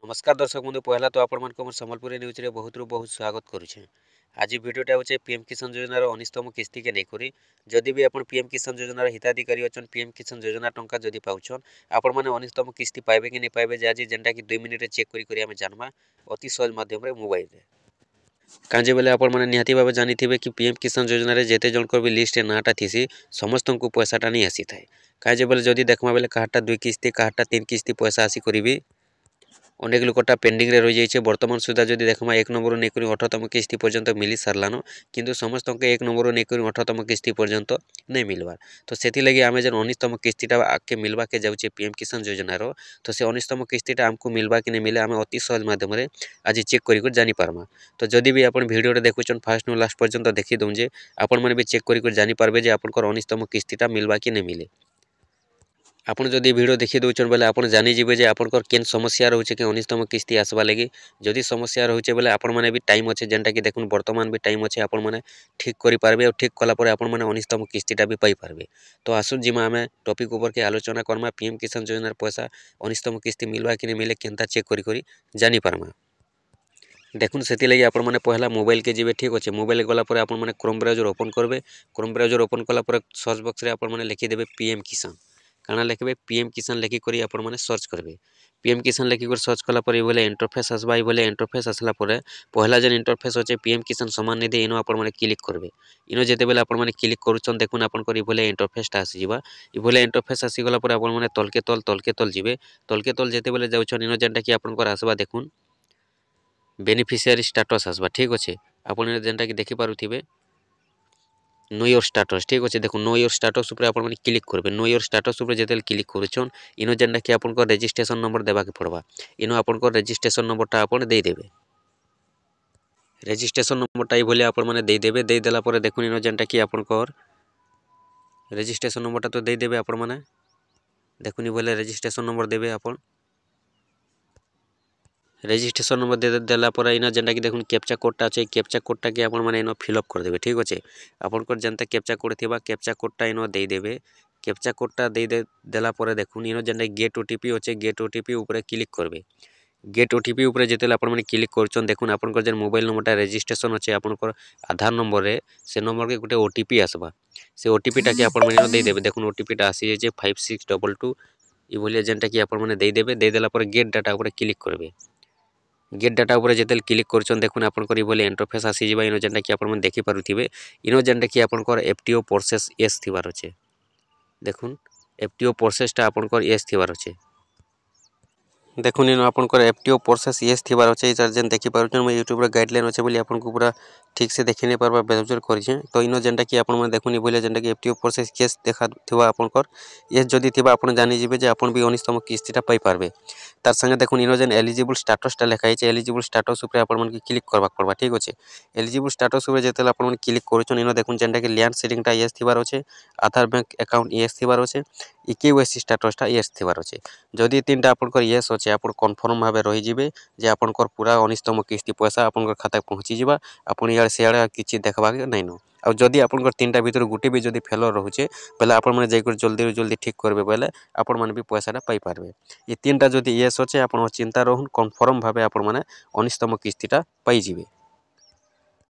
नमस्कार दर्शक बंधु पहला तो आपण मोर संबलपुरी न्यूज रे बहुत बहुत स्वागत करुछे। आज वीडियोटा होचे पीएम किसान योजना रो 19तम किस्ती के नेकरी। जदि भी आपण पीएम किसान योजना रो हिताधिकारी अछन पीएम किसान योजना टंका जदि पाउछन आपण माने 19तम किस्ती पाइबे कि नै पाइबे जे आज जेंटा कि 2 मिनिट रे चेक करी हमें जानबा अति सहज माध्यम रे मोबाइल रे। काजे बेले आपण माने निहाती भाबे जानिथिबे कि पीएम किसान योजना रे जेते जनकर भी लिस्ट नाटा थिसी समस्तन को पैसाटा नै आसी थाए। काजे बेले जदि देखमा बेले काहाटा 2 किस्ती काहाटा 3 किस्ती पैसा आसी करिबी अनेक लोकटा पेंडिंग रे रही जाइए। वर्तमान सुधा जदि देखमा 1 नंबर नेक 18तम किस्ती पर्यंत मिली सारलानो किंतु समस्त के 1 नंबर नेक 18तम किस्ती पर्यंत नहीं मिलवार। तो सेति लगी आमे जन 19तम किस्तीटा आके मिलवा के जाउचे पीएम किसान योजना रो तो से 19तम किस्तीटा हमको मिलवा कि नहीं मिले आमे अति सहज माध्यम रे आज चेक करी जानी पारमा। तो जदि भी आपण वीडियो रे देखुचन फास्ट नु लास्ट पर्यंत देखि दउं जे आपण माने भी चेक करी जानी पारबे जे आपण को 19तम किस्तीटा मिलवा कि नहीं मिले। आपण जदि वीडियो देखि दउछन बेले आपण जानि जिवे जे आपनकर केन समस्या रहउचे कि 19तम किस्ती आसबा लगी। जदि समस्या रहउचे बेले आपण माने भी टाइम अछि जेंटा कि देखुन वर्तमान भी टाइम अछि आपण माने ठीक करि पारबे और ठीक कला परे आपण माने 19तम किस्तीटा भी पाई पारबे। तो आसु जिमा हमें टॉपिक ऊपर के आलोचना करमा पीएम किसान योजना पैसा 19तम किस्ती मिलवा कि नहीं मिले केनता चेक करी जानि पारमा। देखुन सेति लगी आपण माने पहला मोबाइल के जिवे ठीक अछि। मोबाइल गला परे आपण माने क्रोम ब्राउजर ओपन करबे। क्रोम ब्राउजर ओपन कला परे सर्च बॉक्स रे आपण माने लिखि देबे पीएम किसान काना लिखबे पीएम किसान लिखि करी आपण माने सर्च करबे। पीएम किसान लिखि कर सर्च कला परे बोले इंटरफेस आसबा बोले इंटरफेस आसला परे पहला जन इंटरफेस होचे पीएम किसान सम्मान निधि इनो आपण माने क्लिक करबे। इनो जेते बेले आपण माने क्लिक करूछन देखुन आपण करी बोले इंटरफेस ता आसी जिबा। इ बोले इंटरफेस आसी गला परे आपण माने तलके तल जिबे। तलके तल जेते बेले जाउछन इनो जेंटा कि आपण कर आसबा देखुन बेनिफिशियरी स्टेटस आसबा ठीक अछि। आपण जेंटा कि देखि पारुथिबे नो योर स्टेटस ठीक अछि। देखो नो योर स्टेटस ऊपर आपण माने क्लिक करबे। नो योर स्टेटस ऊपर जेतेल क्लिक करूछन इनो जेंटा कि आपण को रजिस्ट्रेशन नंबर देबा के पड़बा। इनो आपण को रजिस्ट्रेशन नंबरटा आपण दे देबे। रजिस्ट्रेशन नंबरटा इ बोले आपण माने दे देबे। दे देला परे देखुन इनो जेंटा कि आपण को रजिस्ट्रेशन नंबरटा तो दे देबे आपण माने देखुन इ बोले रजिस्ट्रेशन नंबर देबे आपण। रजिस्ट्रेशन नंबर दे देला पर इना जेंटा कि देखुन कैप्चा कोडटा अछि कैप्चा कोडटा के आपण माने इनो फिल अप कर देबे ठीक अछि। आपण को जनता कैप्चा कोड थिबा कैप्चा कोडटा इनो दे देबे। कैप्चा कोडटा देला पर देखुन इनो जेंटा गेट ओटीपी अछि गेट ओटीपी ऊपर क्लिक करबे। गेट ओटीपी ऊपर जेतेला आपण माने क्लिक करछन देखुन आपण को जेन मोबाइल नंबरटा रजिस्ट्रेशन अछि आपण को आधार नंबर रे से नंबर के गुटे ओटीपी आसबा। से ओटीपीटा के आपण माने दे देबे। देखुन ओटीपीटा आसी जे 5622 इ बोलिया जेंटा कि आपण माने दे देबे। दे देला पर गेट डाटा ऊपर क्लिक करबे। गेट डाटा ऊपर जेतेल क्लिक करछन देखुन आपण करी बोले इंटरफेस आसी जिबा। इनो जेंटा कि आपण मन देखि पारुथिबे इनो जेंटा कि आपण को एफटीओ प्रोसेस एस थिबार अछि। देखुन एफटीओ प्रोसेसटा आपण को एस थिबार अछि। देखुन इनो आपण को एफटीओ प्रोसेस एस थिबार अछि। इधर जेन देखि पारुछन म यूट्यूब रे गाइडलाइन अछि बोली आपण को पूरा ठीक से देखि नै परबा बेजर करिछे। तो इनो जेंटा कि आपण मन देखुन इ बोले जेंटा कि एफटीओ प्रोसेस केस देखा थिबा आपण को एस जदि थिबा आपण जानि जिबे जे आपण भी 19तम किस्तीटा पाई पारबे। तार संगे देखुन इनो जेन एलिजिबल स्टेटस टा लेखा छै एलिजिबल स्टेटस ऊपर आपण मन के क्लिक करबा पड़बा ठीक अछि। एलिजिबल स्टेटस ऊपर जेतेला आपण मन क्लिक करूछन इनो देखुन जेंटा कि लैंड सीडिंग टा यस थिबार अछि। आधार बैंक अकाउंट यस थिबार अछि। इकेवाईसी स्टेटस टा यस थिबार अछि। जदि तीनटा आपण को यस अछि आपण कन्फर्म भाबे रहि जिबे जे आपण को पूरा 19तम किस्ती पैसा आपण खाता पहुंची जिबा। आपण यार सेयाडा किछि देखबा के नै न। आ जदि आपण को तीनटा भीतर गुटे भी जदि फेलर रहउचे बेले आपण माने जाय कर जल्दी जल्दी ठीक करबे बेले आपण माने भी पैसाटा पाई पारबे। इ तीनटा जदि यस अछि आपण चिंता रहून कन्फर्म भाबे आपण माने 19तम किस्तीटा पाई जिबे।